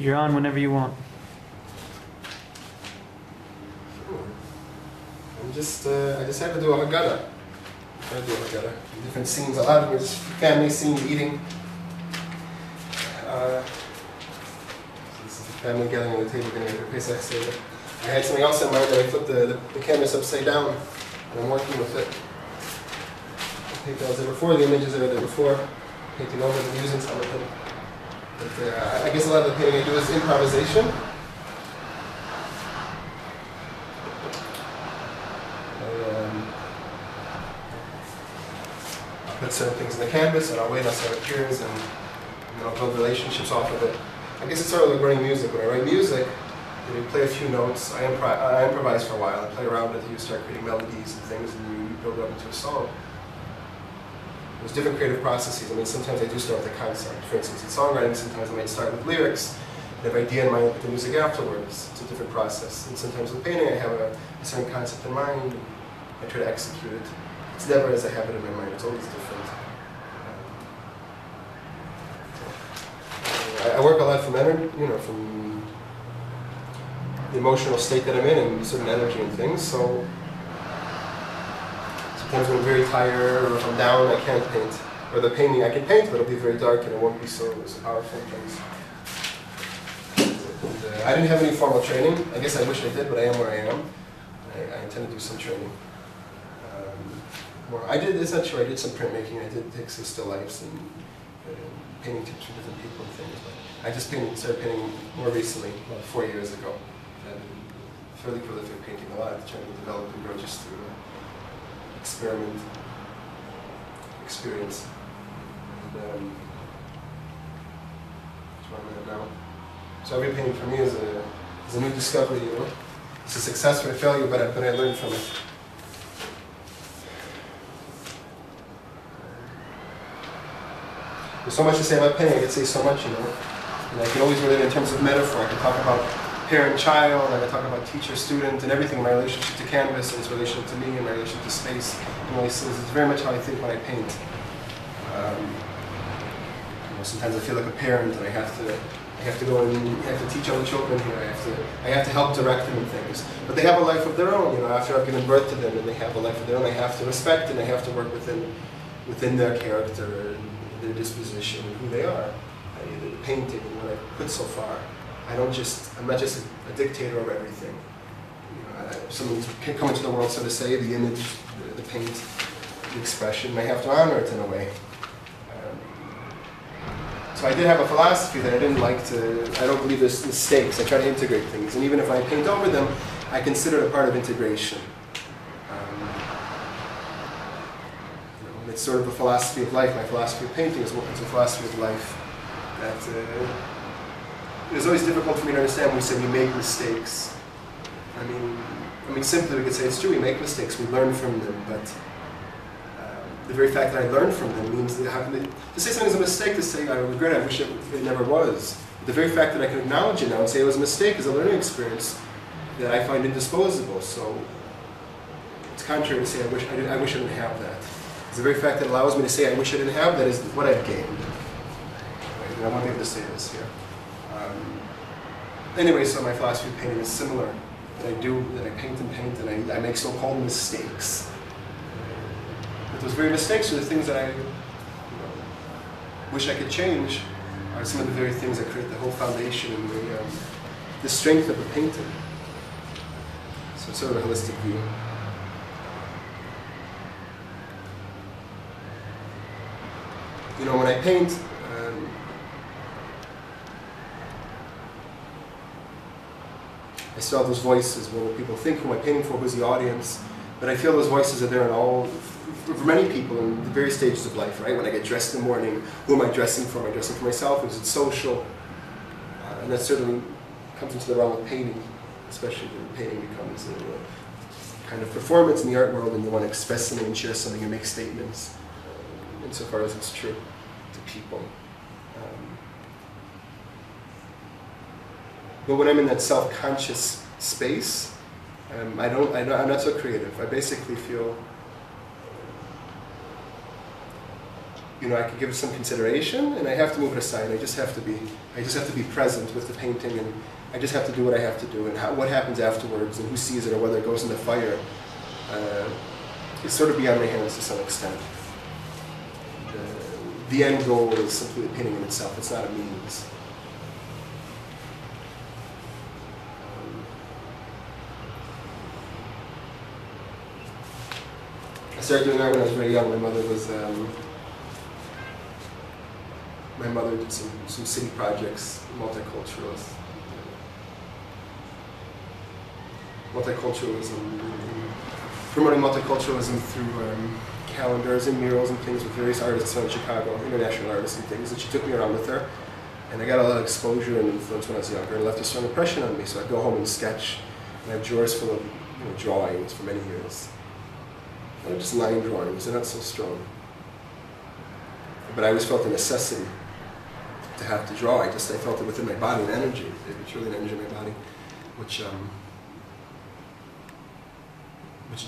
You're on whenever you want. I just have to do a Haggadah. Different scenes. A lot of it is family scene, eating. This is a family gathering at the table, getting a Pesach Seder. I had something else in mind that I flipped the canvas upside down, and I'm working with it. The paper was there before, the images are there before, painting over them, using some of them. But I guess a lot of the painting I do is improvisation. I'll put certain things in the canvas, and I'll wait until it appears, and I'll build relationships off of it. I guess it's sort of like writing music. When I write music, you play a few notes, I improvise for a while, I play around with it, you start creating melodies and things, and you build it up into a song. There's different creative processes. I mean, sometimes I do start with a concept. For instance, in songwriting, sometimes I might start with lyrics, and have an idea in mind, I'll put the music afterwards. It's a different process. And sometimes with painting, I have a certain concept in mind, and I try to execute it. It's never as I have it in my mind, it's always different. I work a lot from energy, from the emotional state that I'm in and certain energy and things. So sometimes when I'm very tired or if I'm down, I can't paint. Or the painting, I can paint, but it'll be very dark and it won't be so powerful. And, I didn't have any formal training. I guess I wish I did, but I am where I am. I intend to do some training. It's not true, I did some printmaking. I did take some still lifes and painting tips from different people and things. But I just started painting more recently, about 4 years ago. I've been fairly prolific, painting a lot, trying to develop and grow just through experience. And, that's where I'm at now. So every painting for me is a new discovery, It's a success or a failure, but I learned from it. There's so much to say about painting, I could say so much, And I can always relate it in terms of metaphor. I can talk about parent-child, I can talk about teacher-student, and everything, my relationship to canvas, and its relationship to me, and my relationship to space, and all these things. It's very much how I think when I paint. Sometimes I feel like a parent, and I have to go and I have to teach all the children here. I have to help direct them in things. But they have a life of their own, After I've given birth to them, and they have a life of their own, I have to respect, and I have to work within their character, their disposition, and who they are. The painting and what I've put so far. I'm not just a dictator of everything. Someone can come into the world, so to say, the image, the paint, the expression. I have to honor it in a way. So I did have a philosophy that I didn't like I don't believe there's mistakes. I try to integrate things. And even if I paint over them, I consider it a part of integration. It's sort of a philosophy of life. My philosophy of painting is a philosophy of life. That it's always difficult for me to understand when we say we make mistakes. I mean, simply we could say it's true, we make mistakes, we learn from them, but the very fact that I learned from them means that to say something is a mistake, to say I regret it, I wish it never was. The very fact that I can acknowledge it now and say it was a mistake is a learning experience that I find indisposable. So it's contrary to say I wish I didn't have that. It's the very fact that allows me to say I wish I didn't have that is what I've gained. I won't be able to say this here. Anyway, so my philosophy of painting is similar. That I paint and I make so-called mistakes. But those very mistakes are the things that I wish I could change, are some of the very things that create the whole foundation and the strength of the painting. So it's sort of a holistic view. When I paint, I still have those voices where people think, who am I painting for, who's the audience? But I feel those voices are there for many people in the various stages of life, right? When I get dressed in the morning, who am I dressing for? Am I dressing for myself? Is it social? And that certainly comes into the realm of painting, especially when painting becomes a kind of performance in the art world and you want to express something and share something and make statements, insofar as it's true to people. But when I'm in that self-conscious space, I'm not so creative. I basically feel I could give it some consideration, and I have to move it aside. I just have to be present with the painting, and I just have to do what I have to do, and what happens afterwards, and who sees it, or whether it goes in the fire. It's sort of beyond my hands to some extent. The end goal is simply the painting in itself. It's not a means. I started doing art when I was very young. My mother did some city projects, multiculturalism, promoting multiculturalism through calendars and murals and things with various artists in Chicago, international artists and things. And she took me around with her, and I got a lot of exposure and influence when I was younger, and left a strong impression on me. So I'd go home and sketch, and I have drawers full of drawings for many years. They're just line drawings, they're not so strong. But I always felt the necessity to have to draw. I felt it within my body, an energy. It's really an energy in my body, which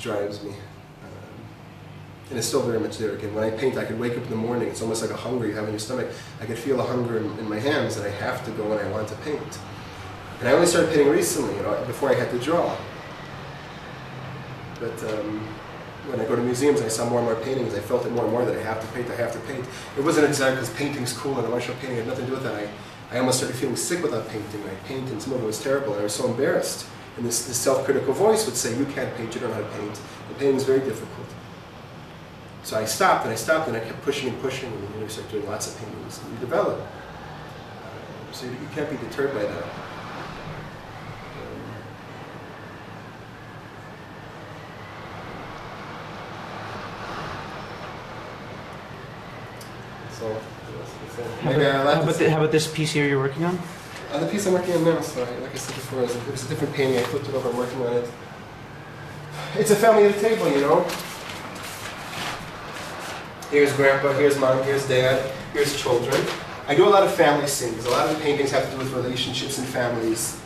drives me. And it's still very much there. Again, when I paint, I could wake up in the morning, it's almost like a hunger you have in your stomach. I could feel the hunger in my hands that I have to go when I want to paint. And I only started painting recently, before I had to draw. But when I go to museums and I saw more and more paintings, I felt it more and more that I have to paint, I have to paint. It wasn't exactly because painting's cool and I want to show painting, it had nothing to do with that. I almost started feeling sick without painting. I paint and some of it was terrible and I was so embarrassed. And this self-critical voice would say, you can't paint, you don't know how to paint. And painting is very difficult. So I stopped and I kept pushing and pushing, and you start doing lots of paintings and you develop. So you can't be deterred by that. How about this piece here you're working on? The piece I'm working on now, so like I said before, it was a different painting. I flipped it over, I'm working on it. It's a family at a table, Here's grandpa, here's mom, here's dad, here's children. I do a lot of family scenes. A lot of the paintings have to do with relationships and families.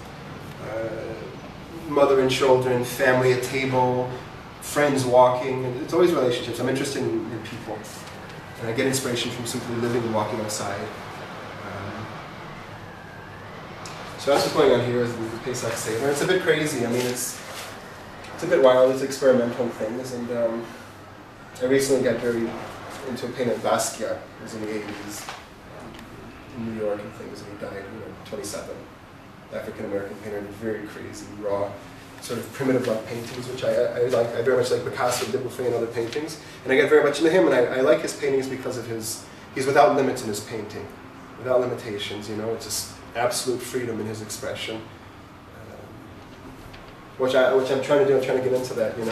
Mother and children, family at table, friends walking. It's always relationships. I'm interested in people. And I get inspiration from simply living and walking outside. So that's what's going on here is the Pesach Seder. It's a bit crazy. I mean, it's a bit wild. It's experimental things. And I recently got very into a painter, Basquiat. It was in the 80s in New York and things. And he died, 27. African-American painter, very crazy, raw, sort of primitive-like paintings, which I like. I very much like Picasso, Debuffy, and other paintings. And I get very much into him, and I like his paintings because of he's without limits in his painting, without limitations, It's just absolute freedom in his expression, which I'm trying to do. I'm trying to get into that, And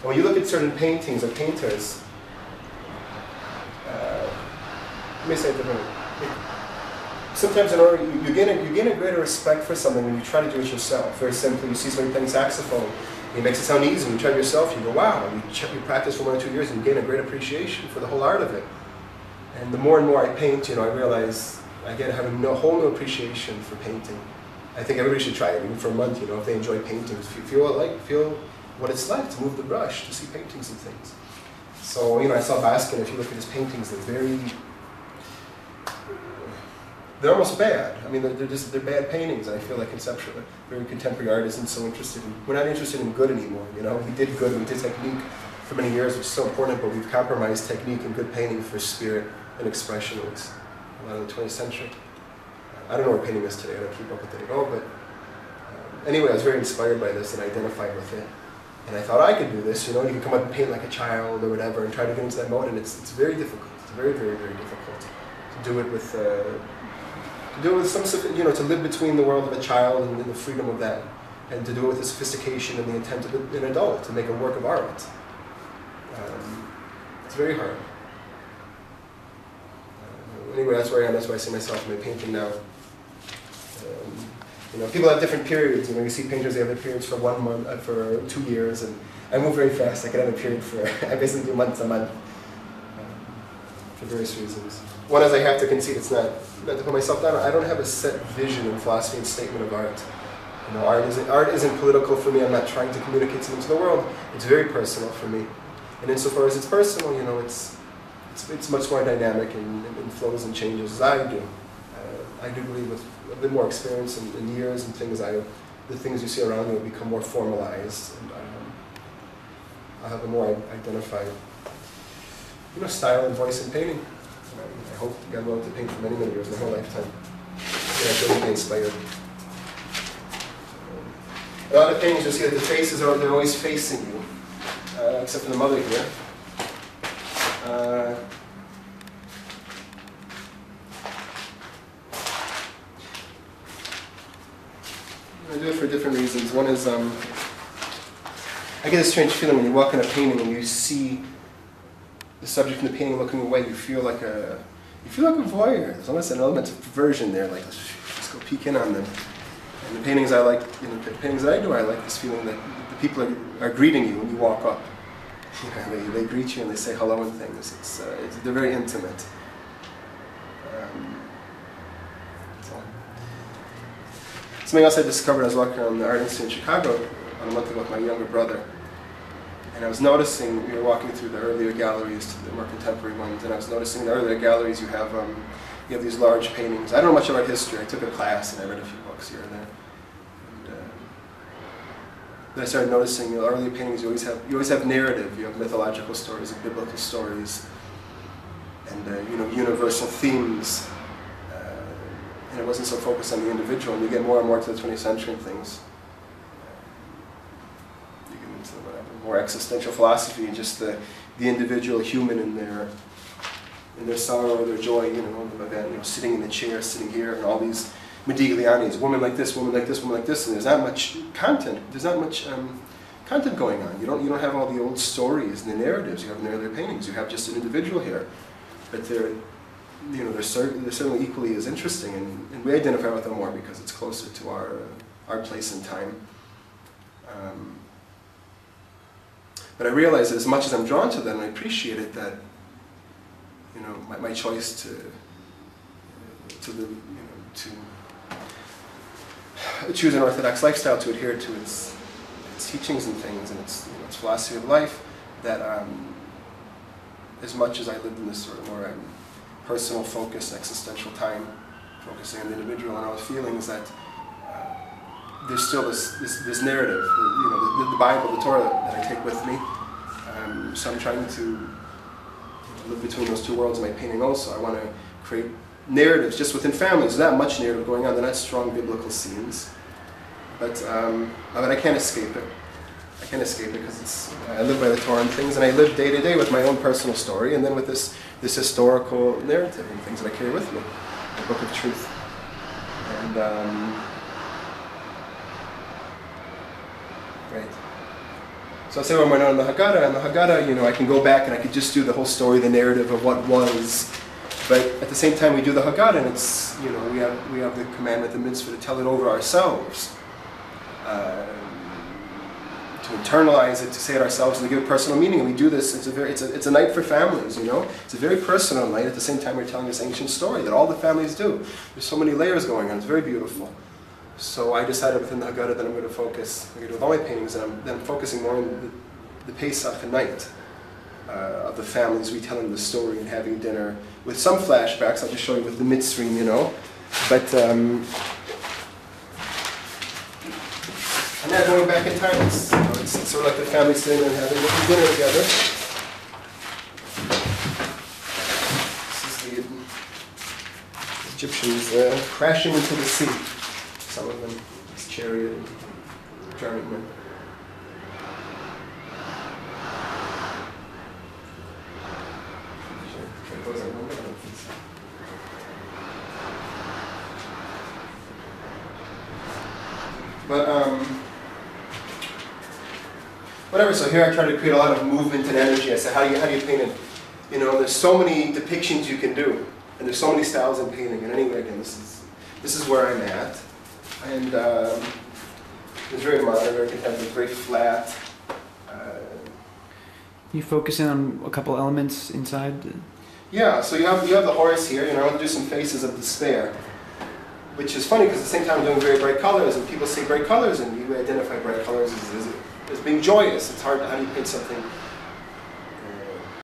when you look at certain paintings or painters, let me say it differently. Sometimes in order, you gain a greater respect for something when you try to do it yourself. Very simply, you see somebody playing saxophone, it makes it sound easy. When you try it yourself, you go, wow. And you practice for 1 or 2 years, and you gain a great appreciation for the whole art of it. And the more and more I paint, I realize I get having a whole new appreciation for painting. I think everybody should try it, even for a month. If they enjoy paintings, feel what it's like to move the brush, to see paintings and things. So I saw Basquiat. If you look at his paintings, they're almost bad. I mean, they're bad paintings. I feel like conceptually, very contemporary art isn't so interested in. We're not interested in good anymore. We did good, we did technique for many years, which is so important. But we've compromised technique and good painting for spirit and expression. It's a lot of the 20th century. I don't know where painting is today. I don't keep up with it at all. But anyway, I was very inspired by this and identified with it. And I thought I could do this. You can come up and paint like a child or whatever, and try to get into that mode. And it's very difficult. It's very, very, very difficult to do it with. Some, to live between the world of a child and the freedom of that, and to do it with the sophistication and the intent of an adult, to make a work of art. It's very hard. Anyway, that's where I am. That's where I see myself in my painting now. People have different periods. You see painters, they have their periods for 1 month, for 2 years, and I move very fast. I can have a period I basically do month to month, for various reasons. One is I have to concede it's not to put myself down. I don't have a set vision and philosophy and statement of art. Art isn't political for me. I'm not trying to communicate something to the world. It's very personal for me. And insofar as it's personal, it's it's much more dynamic and flows and changes as I do. I do believe with a bit more experience in years and things, the things you see around me will become more formalized, and I'll have a more identified, style and voice in painting. I hope God will to paint for many, many years, my whole lifetime. Yeah, really be inspired. A lot of paintings, you'll see that the faces they're always facing you, except for the mother here. I do it for different reasons. One is, I get a strange feeling when you walk in a painting and you see the subject in the painting looking away. You feel like a voyeur. There's almost an element of perversion there. Like let's go peek in on them. And the paintings I like, the paintings that I do, I like this feeling that the people are greeting you when you walk up. They greet you and they say hello and things. They're very intimate. Something else I discovered, I was walking around the art institute in Chicago a month ago with my younger brother, and I was noticing, we were walking through the earlier galleries to the more contemporary ones, and I was noticing in the earlier galleries you have these large paintings. I don't know much about history. I took a class and I read a few books here and there. Then I started noticing, earlier paintings, you always have narrative. You have mythological stories and biblical stories, and universal themes. And it wasn't so focused on the individual. And you get more and more to the 20th century and things. You get into more existential philosophy and just the individual human in their sorrow or their joy. Sitting in the chair, sitting here, and all these Modigliani's, woman like this, woman like this, woman like this, and there's not much content. There's not much content going on. You don't have all the old stories and the narratives you have in the earlier paintings. You have just an individual here, but they're certainly equally as interesting, and we identify with them more because it's closer to our place and time. But I realize that as much as I'm drawn to them, I appreciate it that my choice to choose an Orthodox lifestyle, to adhere to its teachings and things, and its philosophy of life, that as much as I lived in this sort of more personal focus, existential time, focusing on the individual and all the feelings, that there's still this narrative, the Bible, the Torah that I take with me. So I'm trying to live between those two worlds in my painting also. I want to create narratives just within families. There's not much narrative going on. They're not strong biblical scenes. But I can't escape it. I can't escape it because I live by the Torah and things, and I live day to day with my own personal story, and then with this historical narrative and things that I carry with me, the Book of Truth. And right. So I'll say when we're on the Haggadah, I can go back and I could just do the whole story, the narrative of what was. But at the same time, we do the Haggadah, and it's we have the commandment, the mitzvah, to tell it over ourselves. To internalize it, to say it ourselves, and to give it personal meaning. And we do this. It's a night for families. It's a very personal night. At the same time, we're telling this ancient story that all the families do. There's so many layers going on. It's very beautiful. So I decided within the Haggadah that I'm going to focus. I'm going to do with all my paintings, and I'm focusing more on the Pesach night of the families retelling the story and having dinner with some flashbacks. I'll just show you with the mitzvim, but. I'm not going back in time. It's sort of like the family sitting and having dinner together. This is the Egyptians crashing into the sea. Some of them, this chariot and giant men. But whatever. So here I try to create a lot of movement and energy. I said, how do you paint it? There's so many depictions you can do, and there's so many styles in painting. And anyway, again, this is where I'm at, and it's very modern, very contemporary, very flat. You focusing on a couple elements inside? Yeah. So you have the horse here. I want to do some faces of despair. Which is funny because at the same time I'm doing very bright colors, and people see bright colors and you identify bright colors as being joyous. It's hard. How do you paint something